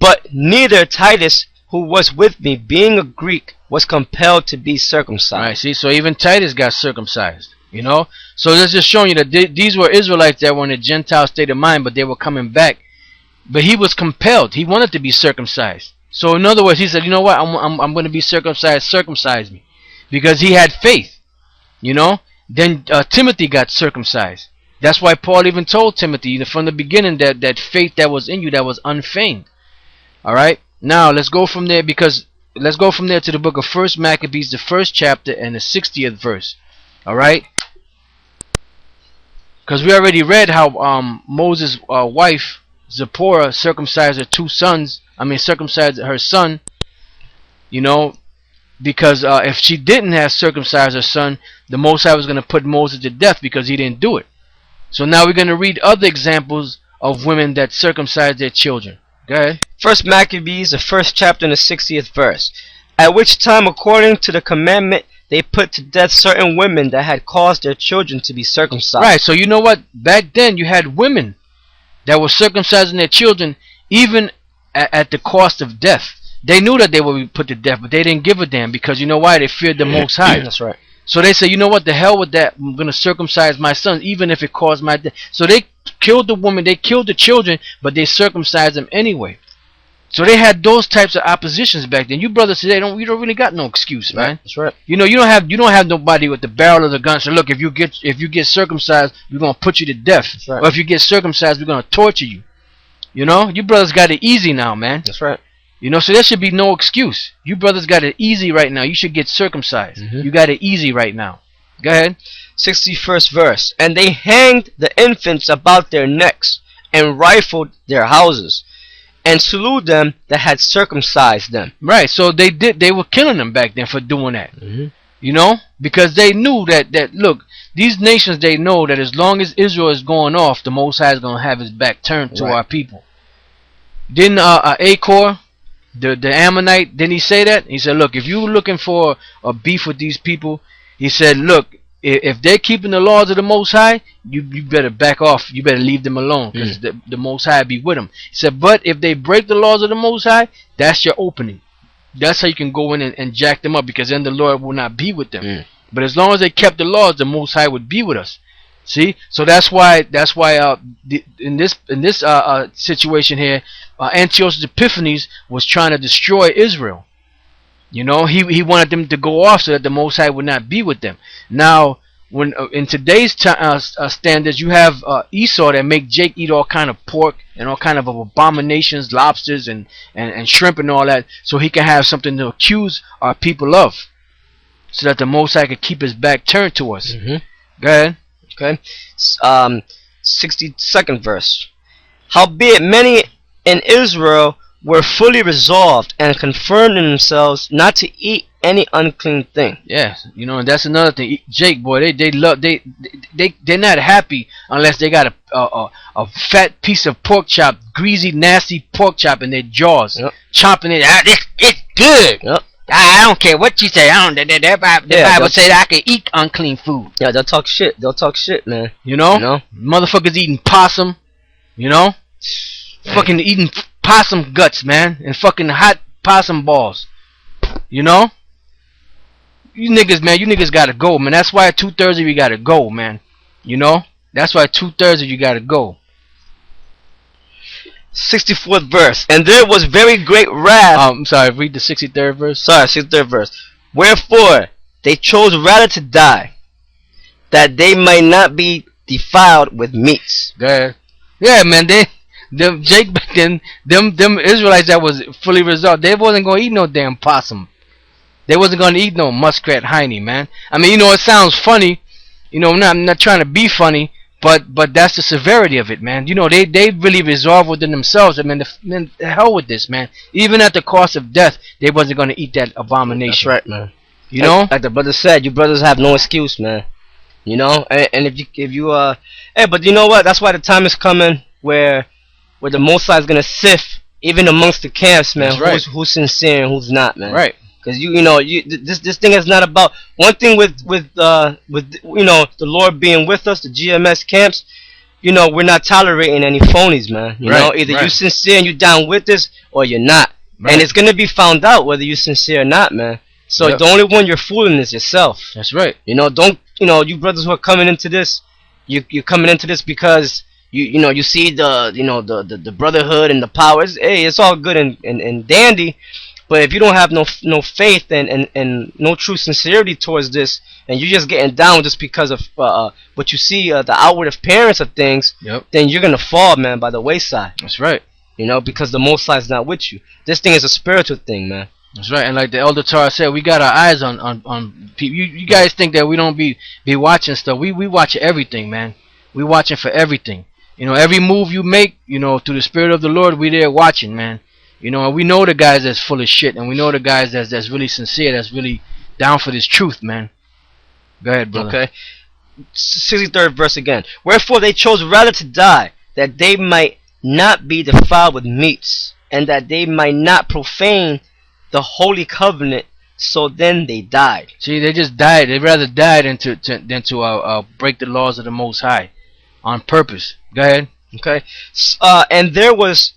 But neither Titus, who was with me, being a Greek, was compelled to be circumcised. Right, see, so even Titus got circumcised, you know? So that's just showing you that these were Israelites that were in a Gentile state of mind, but they were coming back. But he was compelled. He wanted to be circumcised. So in other words, he said, you know what, I'm going to be circumcised, circumcise me. Because he had faith, you know? Then Timothy got circumcised. That's why Paul even told Timothy from the beginning that faith that was in you that was unfeigned. Alright? Now let's go from there let's go from there to the book of 1 Maccabees, the 1st chapter and the 60th verse. Alright? Because we already read how Moses' wife, Zipporah, circumcised her circumcised her son, you know, because if she didn't have circumcised her son, the Most High was going to put Moses to death because he didn't do it. So now we're going to read other examples of women that circumcised their children. Go ahead. 1 Maccabees, the 1st chapter and the 60th verse. At which time, according to the commandment, they put to death certain women that had caused their children to be circumcised. Right, so you know what? Back then you had women that were circumcising their children even at the cost of death. They knew that they would be put to death, but they didn't give a damn because you know why? They feared the Most High. That's right. So they said, you know what? The hell with that. I'm going to circumcise my son even if it caused my death. So they killed the woman, they killed the children, but they circumcised them anyway. So they had those types of oppositions back then. You brothers today we don't really got no excuse, man. That's right. You know, you don't have nobody with the barrel of the gun. So look, if you get circumcised, we're gonna put you to death. That's right. Or if you get circumcised, we're gonna torture you. You know, you brothers got it easy now, man. That's right. You know, so there should be no excuse. You brothers got it easy right now. You should get circumcised. You got it easy right now. Go ahead. 61st verse. And they hanged the infants about their necks and rifled their houses, and slew them that had circumcised them. Right, so they were killing them back then for doing that. You know, because they knew that look, these nations, they know that as long as Israel is going off, the Most High is going to have his back turned to our people. Didn't Achor, the Ammonite, didn't he say that? He said, look, if you're looking for a beef with these people, he said, look, if they're keeping the laws of the Most High, you better back off. You better leave them alone because the Most High be with them. He said, but if they break the laws of the Most High, that's your opening. That's how you can go in and jack them up, because then the Lord will not be with them. But as long as they kept the laws, the Most High would be with us. See, so that's why in this situation here, Antiochus Epiphanes was trying to destroy Israel. You know, he wanted them to go off so that the Most High would not be with them. Now, when in today's standards, you have Esau that make Jake eat all kind of pork and all kind of abominations, lobsters and shrimp and all that, so he can have something to accuse our people of, so that the Most High could keep his back turned to us. Go ahead. Okay. 62nd verse. Howbeit many in Israel were fully resolved and confirmed in themselves not to eat any unclean thing. Yes, you know, and that's another thing. Jake, boy, they're not happy unless they got a fat piece of pork chop, greasy, nasty pork chop in their jaws, chomping it out. It's good. I don't care what you say. The Bible say that I can eat unclean food. Yeah, they'll talk shit. They'll talk shit, man. You know? Motherfuckers eating possum. You know, fucking eating possum guts, man, and fucking hot possum balls. You know, you niggas gotta go, man. That's why 2/3 of you gotta go, man. You know, that's why 2/3 of you gotta go. 64th verse. And there was very great wrath. I'm sorry, read the 63rd verse. Sorry, 63rd verse. Wherefore they chose rather to die, that they might not be defiled with meats. Go ahead. Yeah, man, Jake back then, them Israelites that was fully resolved, they wasn't gonna eat no damn possum. They wasn't gonna eat no muskrat hiney, man. I mean, you know, it sounds funny. You know, I'm not trying to be funny, but that's the severity of it, man. You know, they really resolved within themselves. I mean, the hell with this, man. Even at the cost of death, they wasn't gonna eat that abomination. That's right, man. You know, like the brother said, you brothers have no excuse, man. You know, and if you hey, but you know what? That's why the time is coming where the Most High is gonna sift even amongst the camps, man. That's right. Who's sincere and who's not, man. Right. Because you know, this thing is not about one thing with you know, the Lord being with us, the GMS camps. we're not tolerating any phonies, man. Either you Right. sincere and you down with this, or you're not. And Right. it's gonna be found out whether you sincere or not, man. So Yep. the only one you're fooling is yourself. That's right. Don't you brothers who are coming into this, you're coming into this because you see the brotherhood and the powers. Hey, it's all good and dandy, but if you don't have no faith and no true sincerity towards this, and you're just getting down just because of what you see, the outward appearance of things, Yep. then you're gonna fall, man, by the wayside. That's right. Because the Most High is not with you. This thing is a spiritual thing, man. That's right. And like the elder Tar said, we got our eyes on people. You guys think that we don't be watching stuff. We watch everything, man. We watching for everything. Every move you make, through the Spirit of the Lord, we there watching, man. And we know the guys that's full of shit, and we know the guys that's really sincere, that's really down for this truth, man. Go ahead, brother. Okay. 63rd verse again. Wherefore they chose rather to die, that they might not be defiled with meats, and that they might not profane the holy covenant. So then they died. See, they just died. They'd rather die than to break the laws of the Most High on purpose. Go ahead. Okay. And there was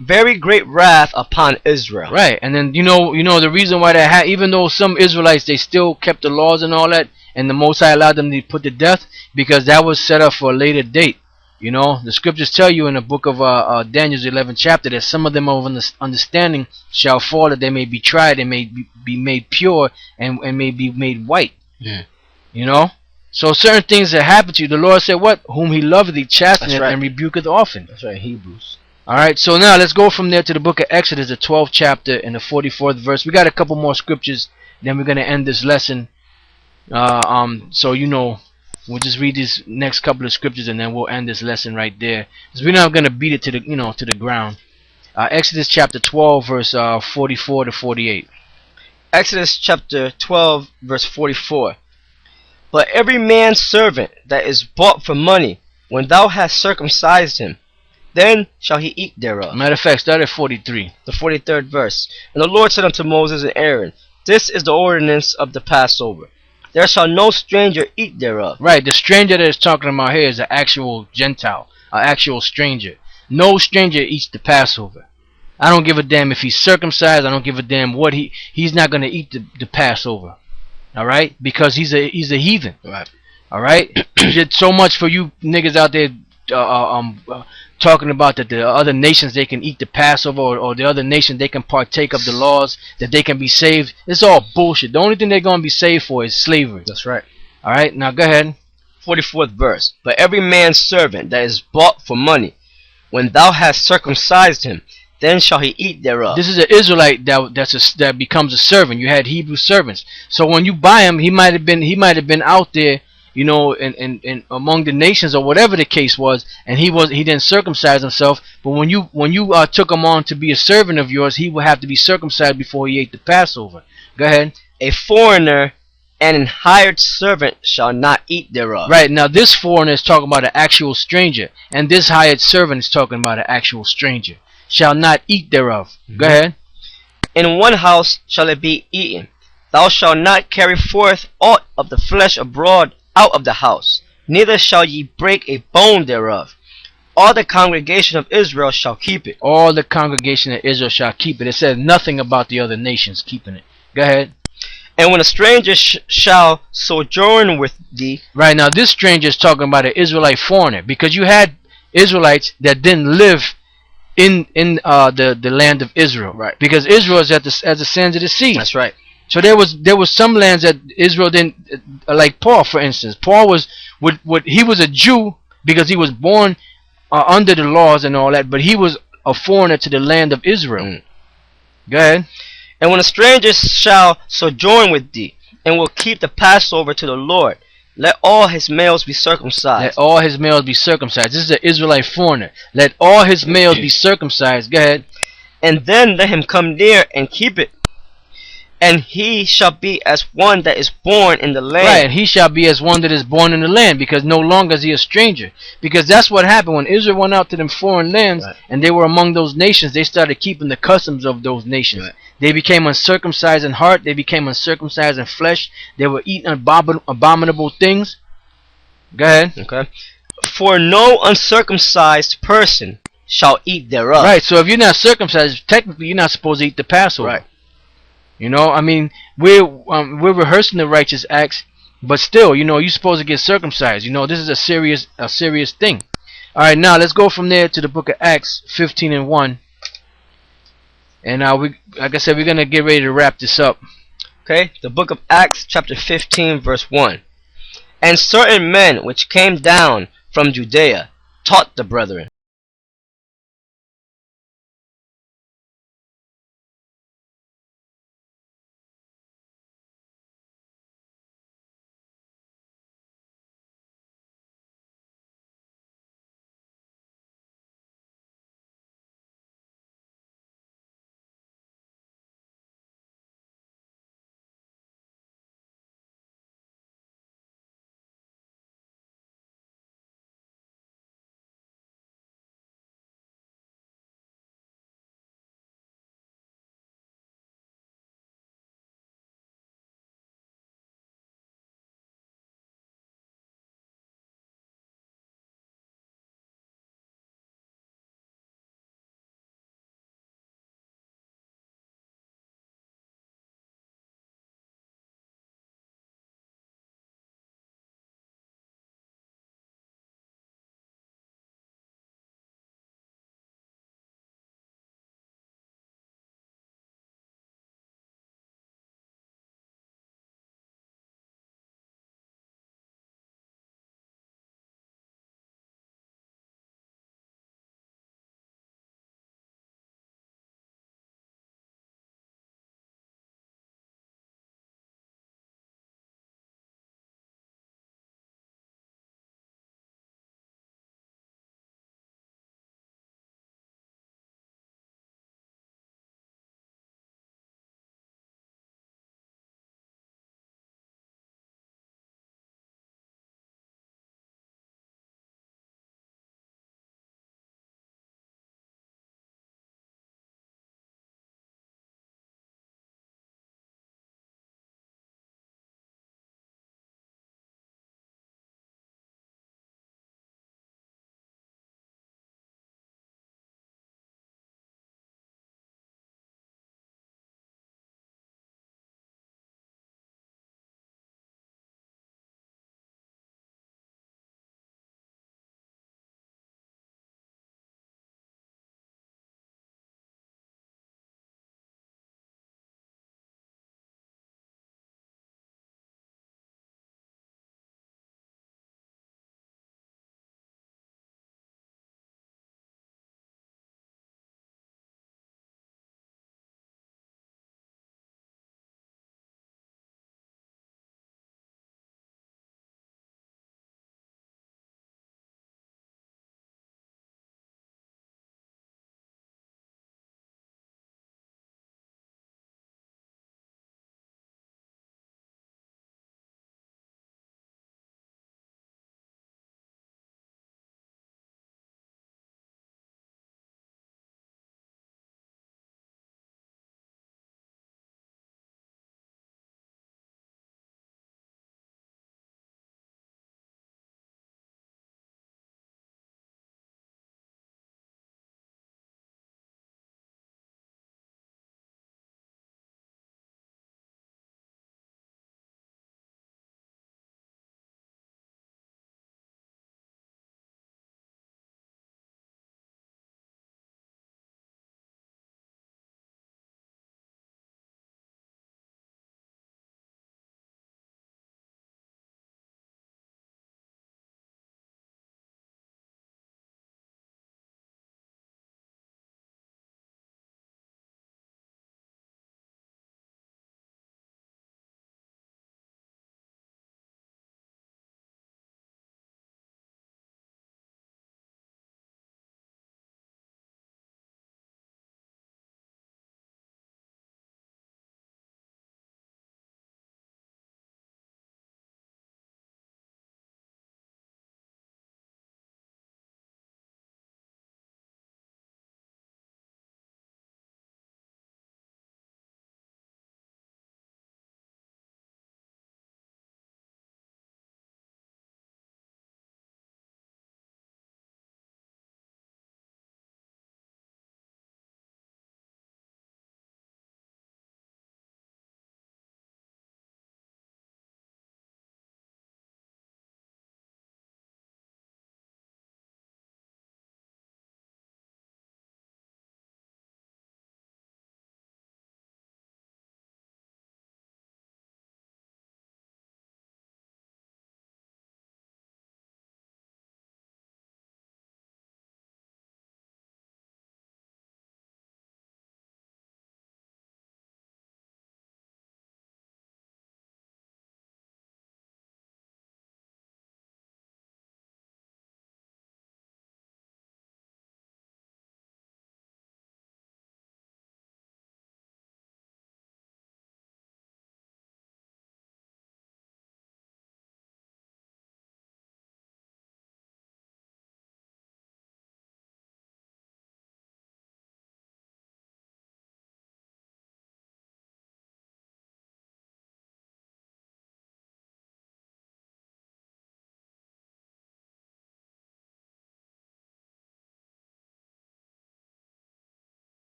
very great wrath upon Israel. Right, and then the reason why that even though some Israelites they still kept the laws and all that, and the Most High allowed them to be put to death because that was set up for a later date. The scriptures tell you in the book of Daniel's 11th chapter that some of them of understanding shall fall, that they may be tried and may be made pure and may be made white. Yeah. So certain things that happen to you, the Lord said, "What whom He loveth, He chasteneth right. and rebuketh often." That's right, Hebrews. All right, so now let's go from there to the book of Exodus, the 12th chapter and the 44th verse. We got a couple more scriptures, then we're gonna end this lesson. So we'll just read these next couple of scriptures and then we'll end this lesson right there. Because we're not gonna beat it to the ground. Exodus chapter 12, verse 44 to 48. Exodus chapter 12, verse 44. But every man's servant that is bought for money, when thou hast circumcised him, then shall he eat thereof. Matter of fact, start at 43. The 43rd verse. And the Lord said unto Moses and Aaron, This is the ordinance of the Passover. There shall no stranger eat thereof. Right, the stranger that is talking about here is an actual Gentile, an actual stranger. No stranger eats the Passover. I don't give a damn if he's circumcised. I don't give a damn what he's not going to eat the Passover. All right, because he's a heathen. Right. All right. Did so much for you niggas out there talking about that the other nations they can eat the Passover, or the other nation they can partake of the laws, that they can be saved. It's all bullshit. The only thing they're going to be saved for is slavery. That's right. All right, now go ahead. 44th verse. But every man's servant that is bought for money, when thou hast circumcised him, then shall he eat thereof. This is an Israelite that becomes a servant. You had Hebrew servants. So when you buy him, he might have been out there, in among the nations or whatever the case was, and he didn't circumcise himself. But when you took him on to be a servant of yours, he would have to be circumcised before he ate the Passover. Go ahead. A foreigner and an hired servant shall not eat thereof. Right, now this foreigner is talking about an actual stranger, and this hired servant is talking about an actual stranger. Shall not eat thereof. Go ahead. In one house shall it be eaten. Thou shalt not carry forth aught of the flesh abroad out of the house, neither shall ye break a bone thereof. All the congregation of Israel shall keep it. All the congregation of Israel shall keep it. It says nothing about the other nations keeping it. Go ahead. And when a stranger shall sojourn with thee. Right, now this stranger is talking about an Israelite foreigner, because you had Israelites that didn't live in the land of Israel. Right. Because Israel is at the sands of the sea. That's right. So there was some lands that Israel didn't, like Paul, for instance. Paul he was a Jew because he was born under the laws and all that, but he was a foreigner to the land of Israel. Go ahead. And when a stranger shall sojourn with thee, and will keep the Passover to the Lord, let all his males be circumcised. Let all his males be circumcised. This is an Israelite foreigner. Let all his males be circumcised. Go ahead. And then let him come near and keep it. And he shall be as one that is born in the land. Right, and he shall be as one that is born in the land, because no longer is he a stranger. Because that's what happened when Israel went out to them foreign lands, right, and they were among those nations. They started keeping the customs of those nations. Right. They became uncircumcised in heart. They became uncircumcised in flesh. They were eating abominable things. Go ahead. Okay. For no uncircumcised person shall eat thereof. Right. So if you're not circumcised, technically you're not supposed to eat the Passover. Right. You know, I mean, we're rehearsing the righteous acts, but still, you know, you're supposed to get circumcised. You know, this is a serious thing. All right, now let's go from there to the book of Acts 15:1, and like I said, we're gonna get ready to wrap this up. Okay, the book of Acts, chapter 15, verse 1. And certain men which came down from Judea taught the brethren,